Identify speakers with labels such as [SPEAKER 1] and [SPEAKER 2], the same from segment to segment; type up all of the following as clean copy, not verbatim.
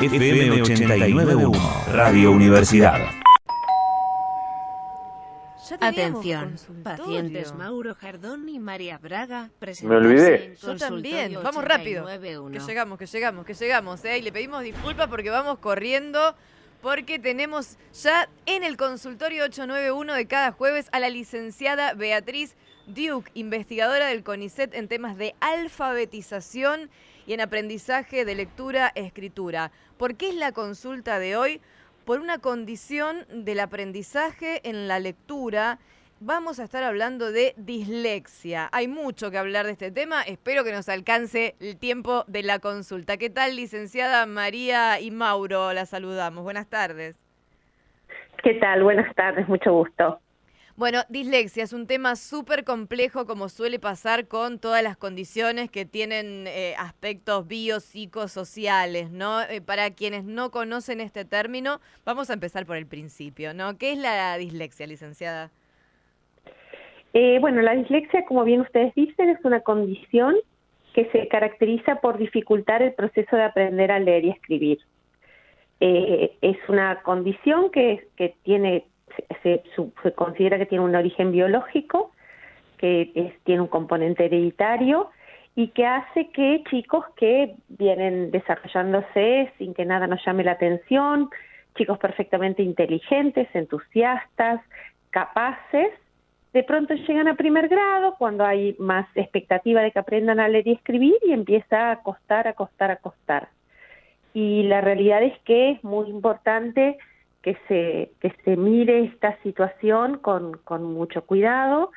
[SPEAKER 1] FM 89.1, Radio Universidad.
[SPEAKER 2] Atención, pacientes Mauro Jardón y María Braga.
[SPEAKER 3] Me olvidé.
[SPEAKER 2] Yo
[SPEAKER 4] también, vamos rápido. Que llegamos. Y le pedimos disculpas porque vamos corriendo, porque tenemos ya en el consultorio 891 de cada jueves a la licenciada Beatriz Duke, investigadora del CONICET en temas de alfabetización y en aprendizaje de lectura-escritura. ¿Por qué es la consulta de hoy? Por una condición del aprendizaje en la lectura. Vamos a estar hablando de dislexia. Hay mucho que hablar de este tema. Espero que nos alcance el tiempo de la consulta. ¿Qué tal, licenciada María y Mauro? La saludamos. Buenas tardes.
[SPEAKER 5] ¿Qué tal? Buenas tardes, mucho gusto.
[SPEAKER 4] Bueno, dislexia es un tema súper complejo, como suele pasar con todas las condiciones que tienen aspectos biopsicosociales, ¿no? Para quienes no conocen este término, vamos a empezar por el principio, ¿no? ¿Qué es la dislexia, licenciada?
[SPEAKER 5] Bueno, la dislexia, como bien ustedes dicen, es una condición que se caracteriza por dificultar el proceso de aprender a leer y escribir. Es una condición que tiene... Se considera que tiene un origen biológico, que tiene un componente hereditario y que hace que chicos que vienen desarrollándose sin que nada nos llame la atención, chicos perfectamente inteligentes, entusiastas, capaces, de pronto llegan a primer grado cuando hay más expectativa de que aprendan a leer y escribir y empieza a costar. Y la realidad es que es muy importante que se mire esta situación con mucho cuidado,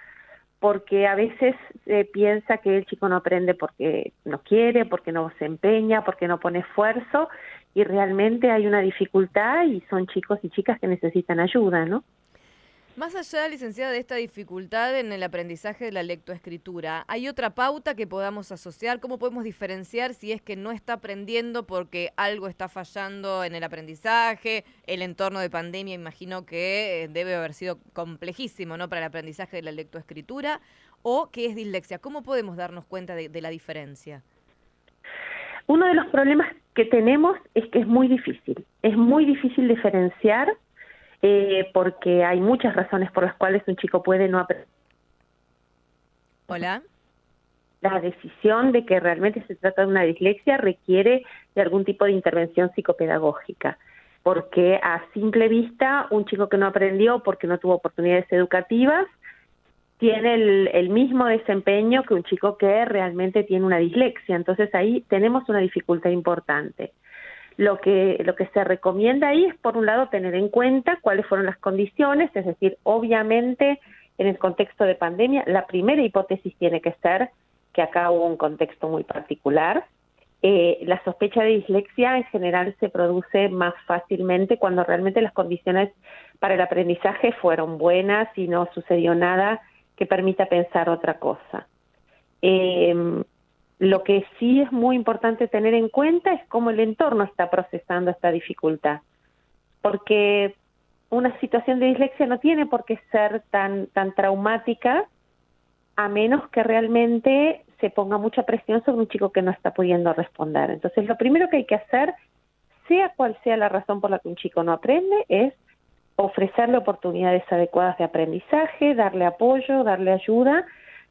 [SPEAKER 5] porque a veces se piensa que el chico no aprende porque no quiere, porque no se empeña, porque no pone esfuerzo, y realmente hay una dificultad y son chicos y chicas que necesitan ayuda, ¿no?
[SPEAKER 4] Más allá, licenciada, de esta dificultad en el aprendizaje de la lectoescritura, ¿hay otra pauta que podamos asociar? ¿Cómo podemos diferenciar si es que no está aprendiendo porque algo está fallando en el aprendizaje? El entorno de pandemia, imagino que debe haber sido complejísimo, ¿no?, para el aprendizaje de la lectoescritura, o que es dislexia. ¿Cómo podemos darnos cuenta de la diferencia?
[SPEAKER 5] Uno de los problemas que tenemos es que es muy difícil diferenciar, porque hay muchas razones por las cuales un chico puede no aprender.
[SPEAKER 4] Hola.
[SPEAKER 5] La decisión de que realmente se trata de una dislexia requiere de algún tipo de intervención psicopedagógica, porque a simple vista un chico que no aprendió porque no tuvo oportunidades educativas tiene el mismo desempeño que un chico que realmente tiene una dislexia. Entonces ahí tenemos una dificultad importante. Lo que se recomienda ahí es, por un lado, tener en cuenta cuáles fueron las condiciones, es decir, obviamente, en el contexto de pandemia, la primera hipótesis tiene que ser que acá hubo un contexto muy particular. La sospecha de dislexia en general se produce más fácilmente cuando realmente las condiciones para el aprendizaje fueron buenas y no sucedió nada que permita pensar otra cosa. Lo que sí es muy importante tener en cuenta es cómo el entorno está procesando esta dificultad, porque una situación de dislexia no tiene por qué ser tan traumática, a menos que realmente se ponga mucha presión sobre un chico que no está pudiendo responder. Entonces, lo primero que hay que hacer, sea cual sea la razón por la que un chico no aprende, es ofrecerle oportunidades adecuadas de aprendizaje, darle apoyo, darle ayuda,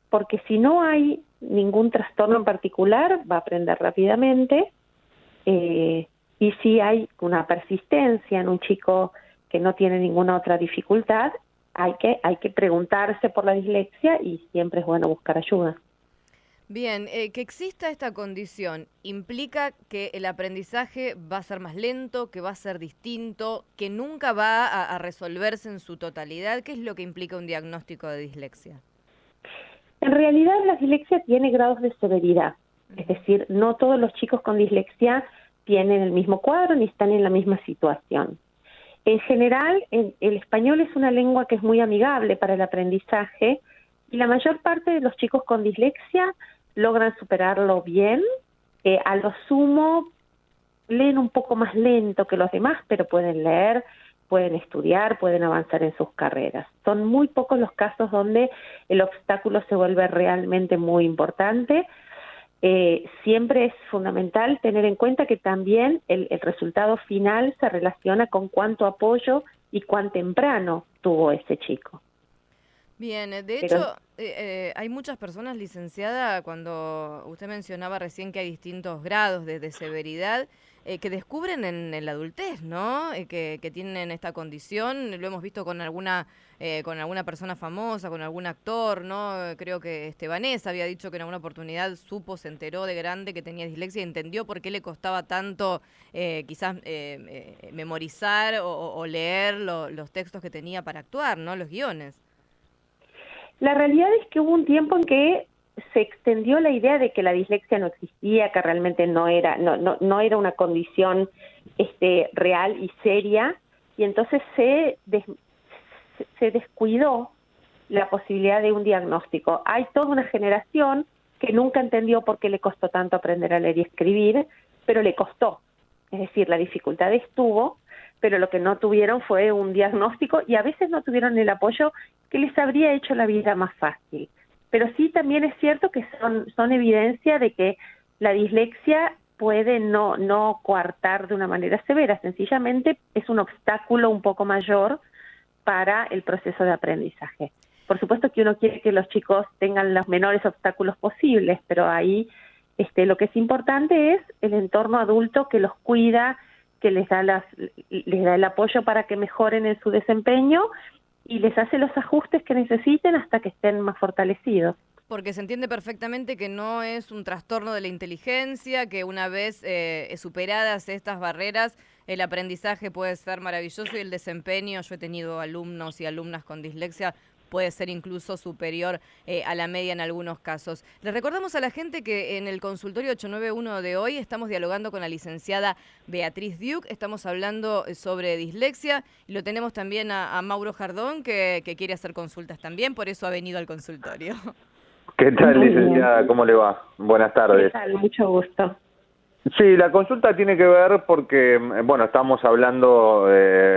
[SPEAKER 5] porque si no hay ningún trastorno en particular, va a aprender rápidamente, y si hay una persistencia en un chico que no tiene ninguna otra dificultad, hay que preguntarse por la dislexia y siempre es bueno buscar ayuda.
[SPEAKER 4] Bien, que exista esta condición, ¿implica que el aprendizaje va a ser más lento, que va a ser distinto, que nunca va a resolverse en su totalidad? ¿Qué es lo que implica un diagnóstico de dislexia?
[SPEAKER 5] En realidad la dislexia tiene grados de severidad, es decir, no todos los chicos con dislexia tienen el mismo cuadro ni están en la misma situación. En general, el español es una lengua que es muy amigable para el aprendizaje y la mayor parte de los chicos con dislexia logran superarlo bien. A lo sumo leen un poco más lento que los demás, pero pueden leer, pueden estudiar, pueden avanzar en sus carreras. Son muy pocos los casos donde el obstáculo se vuelve realmente muy importante. siempre es fundamental tener en cuenta que también el resultado final se relaciona con cuánto apoyo y cuán temprano tuvo ese chico.
[SPEAKER 4] Bien, de hecho, hay muchas personas, licenciada, cuando usted mencionaba recién que hay distintos grados de severidad, que descubren en la adultez, ¿no? Que tienen esta condición, lo hemos visto con alguna persona famosa, con algún actor, ¿no? Creo que Vanessa había dicho que en alguna oportunidad se enteró de grande que tenía dislexia y entendió por qué le costaba tanto quizás memorizar o leer los textos que tenía para actuar, ¿no? Los guiones.
[SPEAKER 5] La realidad es que hubo un tiempo en que se extendió la idea de que la dislexia no existía, que realmente no era una condición real y seria, y entonces se descuidó la posibilidad de un diagnóstico. Hay toda una generación que nunca entendió por qué le costó tanto aprender a leer y escribir, pero le costó. Es decir, la dificultad estuvo, pero lo que no tuvieron fue un diagnóstico y a veces no tuvieron el apoyo que les habría hecho la vida más fácil. Pero sí también es cierto que son evidencia de que la dislexia puede no coartar de una manera severa, sencillamente es un obstáculo un poco mayor para el proceso de aprendizaje. Por supuesto que uno quiere que los chicos tengan los menores obstáculos posibles, pero ahí lo que es importante es el entorno adulto que los cuida, que les da el apoyo para que mejoren en su desempeño y les hace los ajustes que necesiten hasta que estén más fortalecidos.
[SPEAKER 4] Porque se entiende perfectamente que no es un trastorno de la inteligencia, que una vez superadas estas barreras, el aprendizaje puede ser maravilloso y el desempeño, yo he tenido alumnos y alumnas con dislexia, puede ser incluso superior a la media en algunos casos. Les recordamos a la gente que en el consultorio 891 de hoy estamos dialogando con la licenciada Beatriz Duke, estamos hablando sobre dislexia y lo tenemos también a Mauro Jardón que quiere hacer consultas también, por eso ha venido al consultorio.
[SPEAKER 3] ¿Qué tal, licenciada? ¿Cómo le va? Buenas tardes.
[SPEAKER 5] ¿Qué tal? Mucho gusto.
[SPEAKER 3] Sí, la consulta tiene que ver porque, bueno, estamos hablando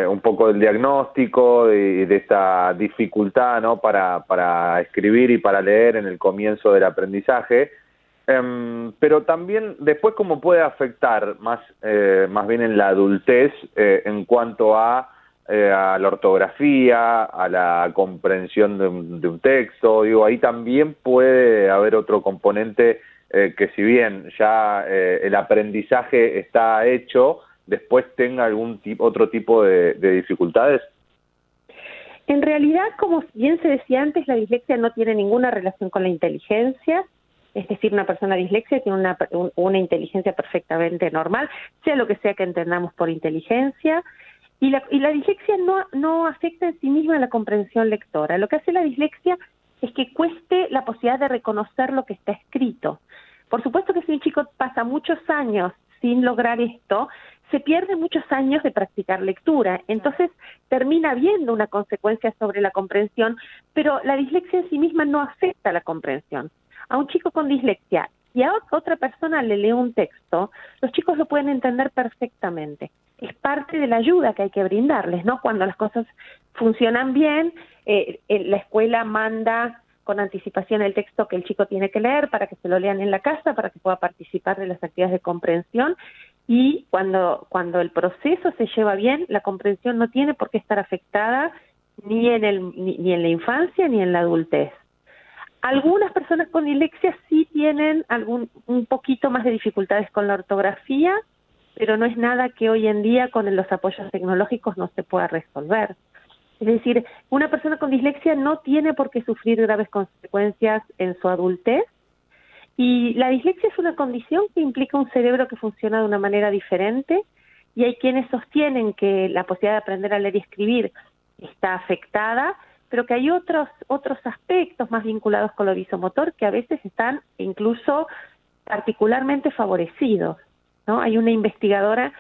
[SPEAKER 3] un poco del diagnóstico y de esta dificultad, ¿no? para escribir y para leer en el comienzo del aprendizaje, pero también después cómo puede afectar más bien en la adultez en cuanto a la ortografía, a la comprensión de un texto. Digo, ahí también puede haber otro componente que si bien ya el aprendizaje está hecho, después tenga otro tipo de dificultades.
[SPEAKER 5] En realidad, como bien se decía antes, la dislexia no tiene ninguna relación con la inteligencia, es decir, una persona dislexia tiene una inteligencia perfectamente normal, sea lo que sea que entendamos por inteligencia, y la dislexia no afecta en sí misma la comprensión lectora. Lo que hace la dislexia es que cueste la posibilidad de reconocer lo que está escrito. Por supuesto que si un chico pasa muchos años sin lograr esto, se pierde muchos años de practicar lectura. Entonces termina habiendo una consecuencia sobre la comprensión, pero la dislexia en sí misma no afecta la comprensión. A un chico con dislexia, si a otra persona le lee un texto, los chicos lo pueden entender perfectamente. Es parte de la ayuda que hay que brindarles, ¿no? Cuando las cosas funcionan bien, la escuela manda con anticipación el texto que el chico tiene que leer para que se lo lean en la casa, para que pueda participar de las actividades de comprensión, y cuando el proceso se lleva bien, la comprensión no tiene por qué estar afectada ni en la infancia ni en la adultez. Algunas personas con dislexia sí tienen un poquito más de dificultades con la ortografía, pero no es nada que hoy en día con los apoyos tecnológicos no se pueda resolver. Es decir, una persona con dislexia no tiene por qué sufrir graves consecuencias en su adultez, y la dislexia es una condición que implica un cerebro que funciona de una manera diferente, y hay quienes sostienen que la posibilidad de aprender a leer y escribir está afectada, pero que hay otros aspectos más vinculados con lo visomotor que a veces están incluso particularmente favorecidos, ¿no? Hay una investigadora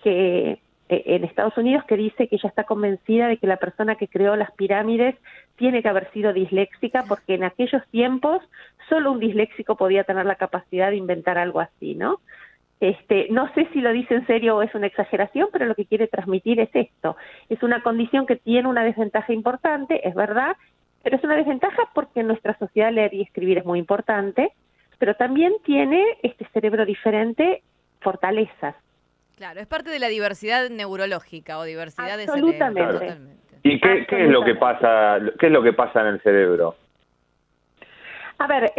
[SPEAKER 5] que en Estados Unidos que dice que ella está convencida de que la persona que creó las pirámides tiene que haber sido disléxica, porque en aquellos tiempos solo un disléxico podía tener la capacidad de inventar algo así, ¿no? No sé si lo dice en serio o es una exageración, pero lo que quiere transmitir es esto. Es una condición que tiene una desventaja importante, es verdad, pero es una desventaja porque en nuestra sociedad leer y escribir es muy importante, pero también tiene este cerebro diferente fortalezas.
[SPEAKER 4] Claro, es parte de la diversidad neurológica o diversidad de cerebro.
[SPEAKER 5] Absolutamente.
[SPEAKER 4] Totalmente.
[SPEAKER 3] ¿Y qué es lo que pasa? ¿Qué es lo que pasa en el cerebro?
[SPEAKER 5] A ver,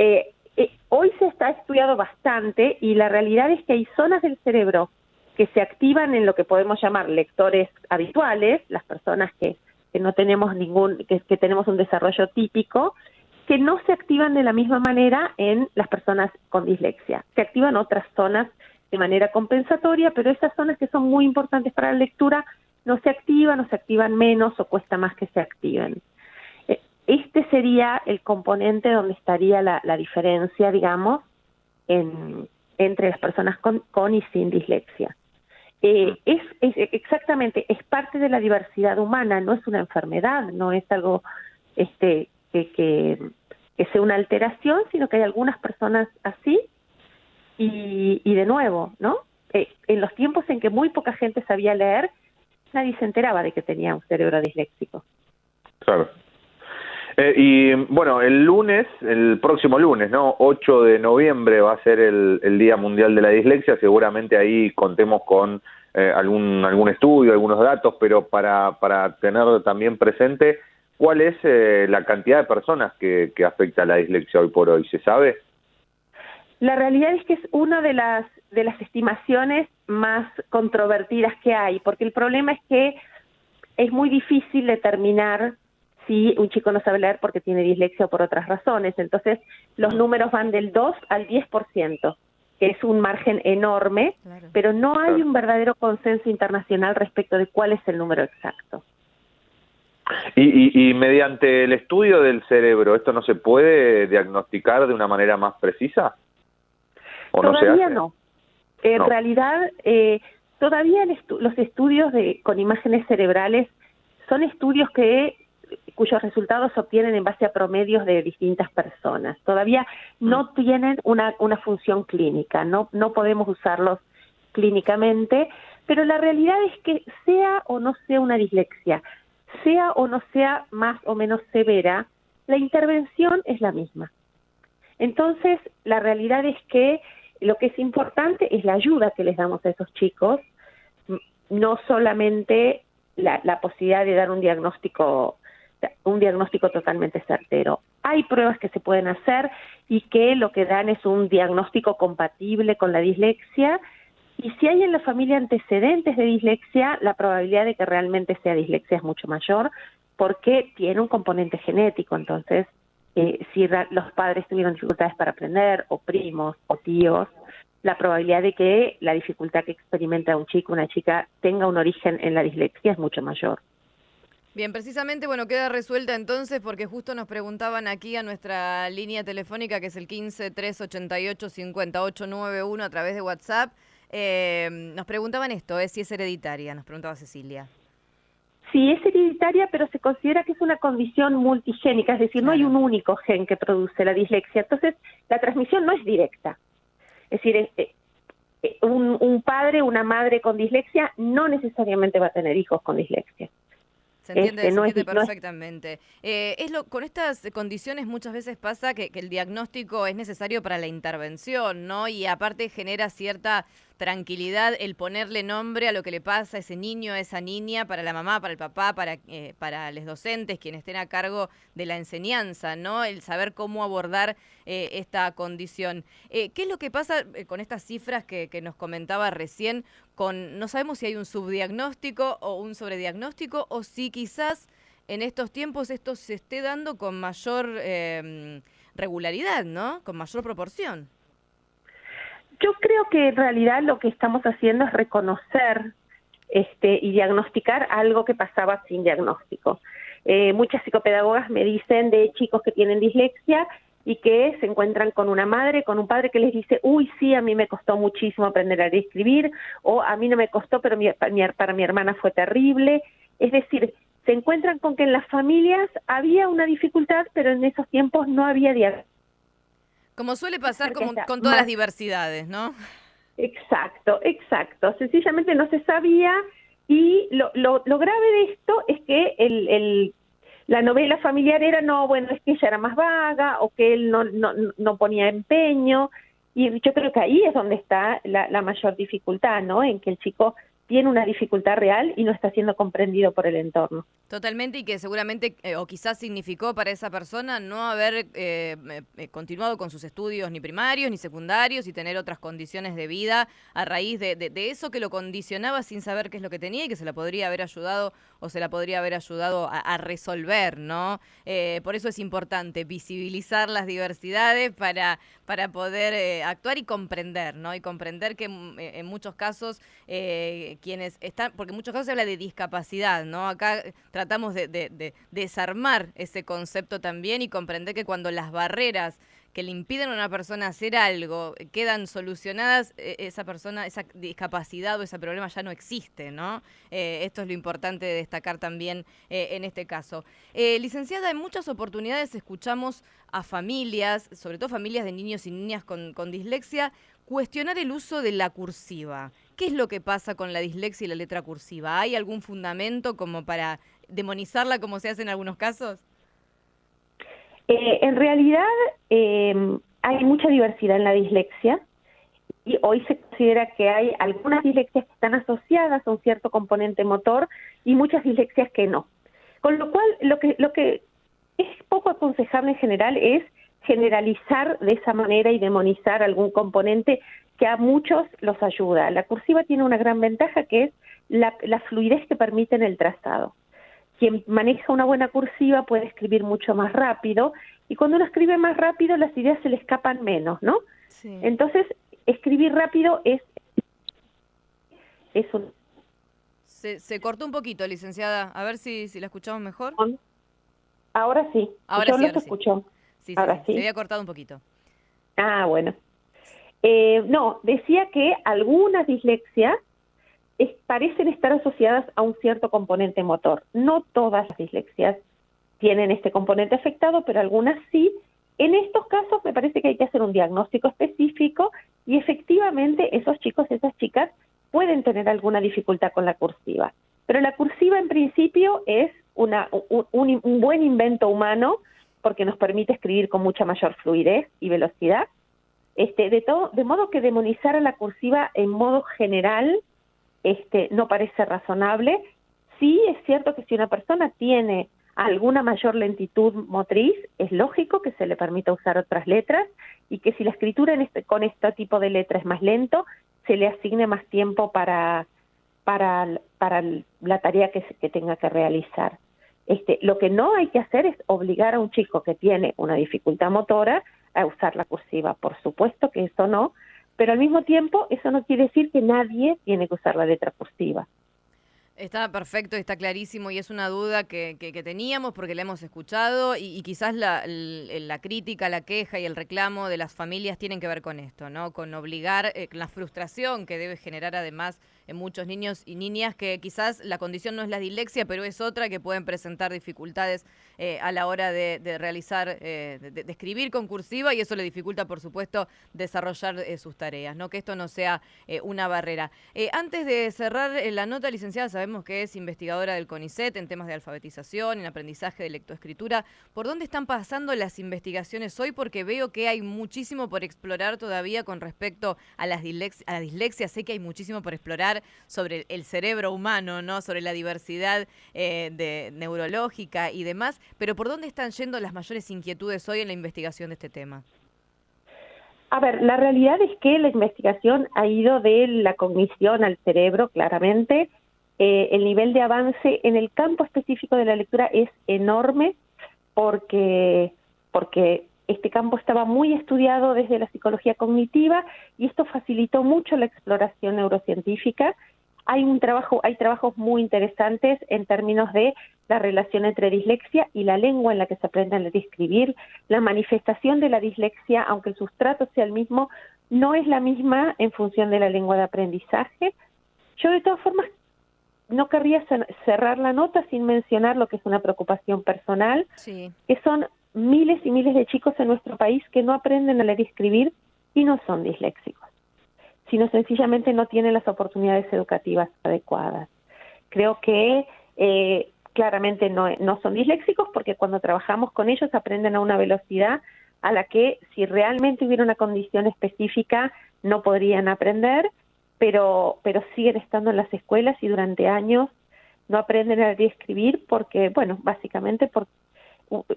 [SPEAKER 5] hoy se está estudiado bastante y la realidad es que hay zonas del cerebro que se activan en lo que podemos llamar lectores habituales, las personas que no tenemos que tenemos un desarrollo típico, que no se activan de la misma manera en las personas con dislexia. Se activan otras zonas de manera compensatoria, pero esas zonas que son muy importantes para la lectura no se activan menos o cuesta más que se activen. Este sería el componente donde estaría la diferencia, digamos, entre las personas con y sin dislexia. Es exactamente, es parte de la diversidad humana, no es una enfermedad, no es algo que sea una alteración, sino que hay algunas personas así y de nuevo, ¿no? En los tiempos en que muy poca gente sabía leer, nadie se enteraba de que tenía un cerebro disléxico.
[SPEAKER 3] Claro. Y bueno, el próximo lunes, ¿no? 8 de noviembre va a ser el Día Mundial de la Dislexia. Seguramente ahí contemos con algún estudio, algunos datos, pero para tener también presente, ¿cuál es la cantidad de personas que afecta la dislexia hoy por hoy? ¿Se sabe?
[SPEAKER 5] La realidad es que es una de las estimaciones más controvertidas que hay, porque el problema es que es muy difícil determinar si un chico no sabe leer porque tiene dislexia o por otras razones. Entonces, los números van del 2 al 10%, que es un margen enorme, claro, pero no hay un verdadero consenso internacional respecto de cuál es el número exacto.
[SPEAKER 3] Y mediante el estudio del cerebro, ¿esto no se puede diagnosticar de una manera más precisa? ¿O
[SPEAKER 5] todavía
[SPEAKER 3] no?
[SPEAKER 5] En realidad, todavía los estudios con imágenes cerebrales son estudios cuyos resultados se obtienen en base a promedios de distintas personas. Todavía no tienen una función clínica, no podemos usarlos clínicamente, pero la realidad es que sea o no sea una dislexia, sea o no sea más o menos severa, la intervención es la misma. Entonces, la realidad es que lo que es importante es la ayuda que les damos a esos chicos, no solamente la posibilidad de dar un diagnóstico totalmente certero. Hay pruebas que se pueden hacer y que lo que dan es un diagnóstico compatible con la dislexia, y si hay en la familia antecedentes de dislexia, la probabilidad de que realmente sea dislexia es mucho mayor porque tiene un componente genético. Entonces, si los padres tuvieron dificultades para aprender, o primos, o tíos, la probabilidad de que la dificultad que experimenta un chico, una chica, tenga un origen en la dislexia es mucho mayor.
[SPEAKER 4] Bien, precisamente, bueno, queda resuelta entonces porque justo nos preguntaban aquí a nuestra línea telefónica, que es el 15-388-5891 a través de WhatsApp, nos preguntaban esto, si es hereditaria, nos preguntaba Cecilia.
[SPEAKER 5] Sí, es hereditaria, pero se considera que es una condición multigénica, es decir, no hay un único gen que produce la dislexia, entonces la transmisión no es directa. Es decir, un padre, una madre con dislexia no necesariamente va a tener hijos con dislexia.
[SPEAKER 4] Se entiende perfectamente. Con estas condiciones muchas veces pasa que el diagnóstico es necesario para la intervención, ¿no? Y aparte genera cierta tranquilidad el ponerle nombre a lo que le pasa a ese niño, a esa niña, para la mamá, para el papá, para los docentes, quienes estén a cargo de la enseñanza, ¿no? El saber cómo abordar esta condición. ¿Qué es lo que pasa con estas cifras que nos comentaba recién? No sabemos si hay un subdiagnóstico o un sobrediagnóstico, o si quizás en estos tiempos esto se esté dando con mayor regularidad, ¿no? Con mayor proporción.
[SPEAKER 5] Yo creo que en realidad lo que estamos haciendo es reconocer y diagnosticar algo que pasaba sin diagnóstico. Muchas psicopedagogas me dicen de chicos que tienen dislexia y que se encuentran con una madre, con un padre que les dice, uy, sí, a mí me costó muchísimo aprender a leer y escribir, o a mí no me costó, pero para mi hermana fue terrible. Es decir, se encuentran con que en las familias había una dificultad, pero en esos tiempos no había diagnóstico.
[SPEAKER 4] Como suele pasar con todas las diversidades, ¿no?
[SPEAKER 5] Exacto. Sencillamente no se sabía, y lo grave de esto es que la novela familiar era, no, bueno, es que ella era más vaga o que él no ponía empeño, y yo creo que ahí es donde está la mayor dificultad, ¿no? En que el chico tiene una dificultad real y no está siendo comprendido por el entorno.
[SPEAKER 4] Totalmente, y que seguramente, o quizás significó para esa persona no haber continuado con sus estudios ni primarios ni secundarios y tener otras condiciones de vida a raíz de eso que lo condicionaba sin saber qué es lo que tenía y que se la podría haber ayudado o se la podría haber ayudado a resolver, ¿no? Por eso es importante visibilizar las diversidades para poder actuar y comprender, ¿no? Y comprender que en muchos casos quienes están, porque en muchos casos se habla de discapacidad, ¿no? Acá tratamos de desarmar ese concepto también y comprender que cuando las barreras que le impiden a una persona hacer algo quedan solucionadas, esa persona, esa discapacidad o ese problema ya no existe, ¿no? Esto es lo importante de destacar también en este caso. Licenciada, en muchas oportunidades escuchamos a familias, sobre todo familias de niños y niñas con dislexia, cuestionar el uso de la cursiva. ¿Qué es lo que pasa con la dislexia y la letra cursiva? ¿Hay algún fundamento como para demonizarla como se hace en algunos casos?
[SPEAKER 5] En realidad hay mucha diversidad en la dislexia y hoy se considera que hay algunas dislexias que están asociadas a un cierto componente motor y muchas dislexias que no. Con lo cual, lo que es poco aconsejable en general es generalizar de esa manera y demonizar algún componente que a muchos los ayuda. La cursiva tiene una gran ventaja que es la fluidez que permite en el trazado. Quien maneja una buena cursiva puede escribir mucho más rápido y cuando uno escribe más rápido las ideas se le escapan menos, ¿no?
[SPEAKER 4] Sí.
[SPEAKER 5] Entonces, escribir rápido es un...
[SPEAKER 4] Se cortó un poquito, licenciada. A ver si la escuchamos mejor.
[SPEAKER 5] Ahora sí.
[SPEAKER 4] Ahora
[SPEAKER 5] Yo
[SPEAKER 4] sí,
[SPEAKER 5] los
[SPEAKER 4] ahora sí.
[SPEAKER 5] escucho.
[SPEAKER 4] Sí,
[SPEAKER 5] ahora sí.
[SPEAKER 4] Se había cortado un poquito.
[SPEAKER 5] Ah, bueno. No, decía que algunas dislexias parecen estar asociadas a un cierto componente motor. No todas las dislexias tienen este componente afectado, pero algunas sí. En estos casos me parece que hay que hacer un diagnóstico específico y efectivamente esos chicos, esas chicas pueden tener alguna dificultad con la cursiva. Pero la cursiva en principio es un buen invento humano porque nos permite escribir con mucha mayor fluidez y velocidad. De modo que demonizar a la cursiva en modo general no parece razonable. Sí es cierto que si una persona tiene alguna mayor lentitud motriz, es lógico que se le permita usar otras letras y que si la escritura con este tipo de letra es más lento, se le asigne más tiempo para la tarea que tenga que realizar. Lo que no hay que hacer es obligar a un chico que tiene una dificultad motora a usar la cursiva. Por supuesto que eso no, pero al mismo tiempo eso no quiere decir que nadie tiene que usar la letra cursiva.
[SPEAKER 4] Está perfecto, está clarísimo y es una duda que teníamos porque la hemos escuchado y quizás la crítica, la queja y el reclamo de las familias tienen que ver con esto, ¿no? Con obligar, la frustración que debe generar además en muchos niños y niñas que quizás la condición no es la dislexia, pero es otra que pueden presentar dificultades a la hora de realizar, de escribir con cursiva y eso le dificulta, por supuesto, desarrollar sus tareas, ¿no? Que esto no sea una barrera. Antes de cerrar la nota, licenciada, sabemos que es investigadora del CONICET en temas de alfabetización, en aprendizaje de lectoescritura. ¿Por dónde están pasando las investigaciones hoy? Porque veo que hay muchísimo por explorar todavía con respecto a la dislexia. Sé que hay muchísimo por explorar sobre el cerebro humano, ¿no? Sobre la diversidad neurológica y demás. Pero ¿por dónde están yendo las mayores inquietudes hoy en la investigación de este tema?
[SPEAKER 5] A ver, la realidad es que la investigación ha ido de la cognición al cerebro, claramente. El nivel de avance en el campo específico de la lectura es enorme porque este campo estaba muy estudiado desde la psicología cognitiva y esto facilitó mucho la exploración neurocientífica. Hay trabajos muy interesantes en términos de la relación entre dislexia y la lengua en la que se aprende a leer y escribir. La manifestación de la dislexia, aunque el sustrato sea el mismo, no es la misma en función de la lengua de aprendizaje. Yo de todas formas no querría cerrar la nota sin mencionar lo que es una preocupación personal,
[SPEAKER 4] sí,
[SPEAKER 5] que son miles y miles de chicos en nuestro país que no aprenden a leer y escribir y no son disléxicos, sino sencillamente no tienen las oportunidades educativas adecuadas. Creo que claramente no son disléxicos, porque cuando trabajamos con ellos aprenden a una velocidad a la que si realmente hubiera una condición específica no podrían aprender, pero siguen estando en las escuelas y durante años no aprenden a leer y escribir porque, bueno, básicamente por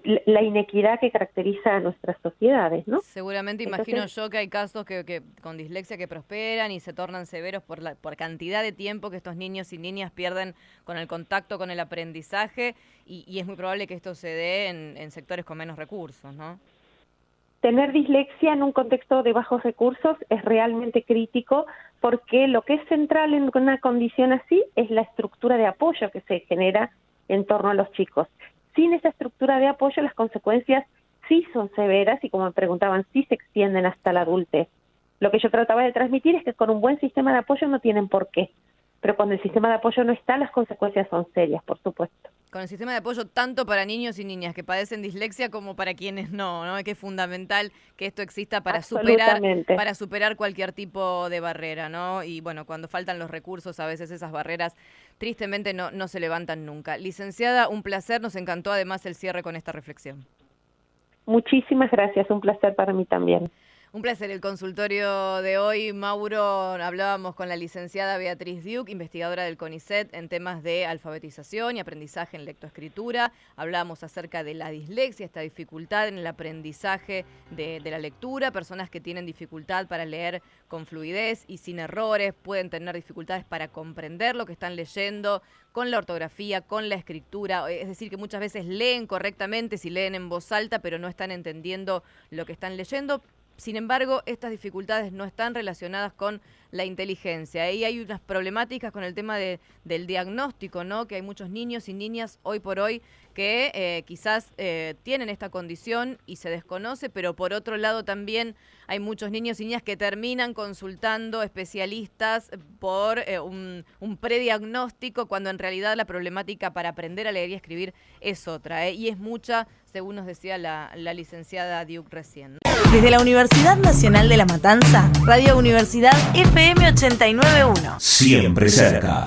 [SPEAKER 5] la inequidad que caracteriza a nuestras sociedades, ¿no?
[SPEAKER 4] Seguramente. Entonces, imagino yo que hay casos que con dislexia que prosperan y se tornan severos por cantidad de tiempo que estos niños y niñas pierden con el contacto con el aprendizaje y es muy probable que esto se dé en sectores con menos recursos, ¿no?
[SPEAKER 5] Tener dislexia en un contexto de bajos recursos es realmente crítico porque lo que es central en una condición así es la estructura de apoyo que se genera en torno a los chicos. Sin esa estructura de apoyo las consecuencias sí son severas y, como me preguntaban, sí se extienden hasta la adultez. Lo que yo trataba de transmitir es que con un buen sistema de apoyo no tienen por qué, pero cuando el sistema de apoyo no está, las consecuencias son serias, por supuesto.
[SPEAKER 4] Con el sistema de apoyo tanto para niños y niñas que padecen dislexia como para quienes no, es que es fundamental que esto exista para superar cualquier tipo de barrera, ¿no? Y bueno, cuando faltan los recursos, a veces esas barreras tristemente no se levantan nunca. Licenciada, un placer, nos encantó además el cierre con esta reflexión.
[SPEAKER 5] Muchísimas gracias, un placer para mí también.
[SPEAKER 4] Un placer el consultorio de hoy, Mauro. Hablábamos con la licenciada Beatriz Duke, investigadora del CONICET en temas de alfabetización y aprendizaje en lectoescritura. Hablábamos acerca de la dislexia, esta dificultad en el aprendizaje de la lectura. Personas que tienen dificultad para leer con fluidez y sin errores, pueden tener dificultades para comprender lo que están leyendo, con la ortografía, con la escritura. Es decir, que muchas veces leen correctamente si leen en voz alta, pero no están entendiendo lo que están leyendo. Sin embargo, estas dificultades no están relacionadas con la inteligencia. Ahí hay unas problemáticas con el tema del diagnóstico, ¿no? Que hay muchos niños y niñas hoy por hoy que quizás tienen esta condición y se desconoce, pero por otro lado también hay muchos niños y niñas que terminan consultando especialistas por un prediagnóstico cuando en realidad la problemática para aprender a leer y escribir es otra, y es mucha, según nos decía la licenciada Duke recién.
[SPEAKER 6] Desde la Universidad Nacional de La Matanza, Radio Universidad FM 89.1.
[SPEAKER 1] Siempre cerca.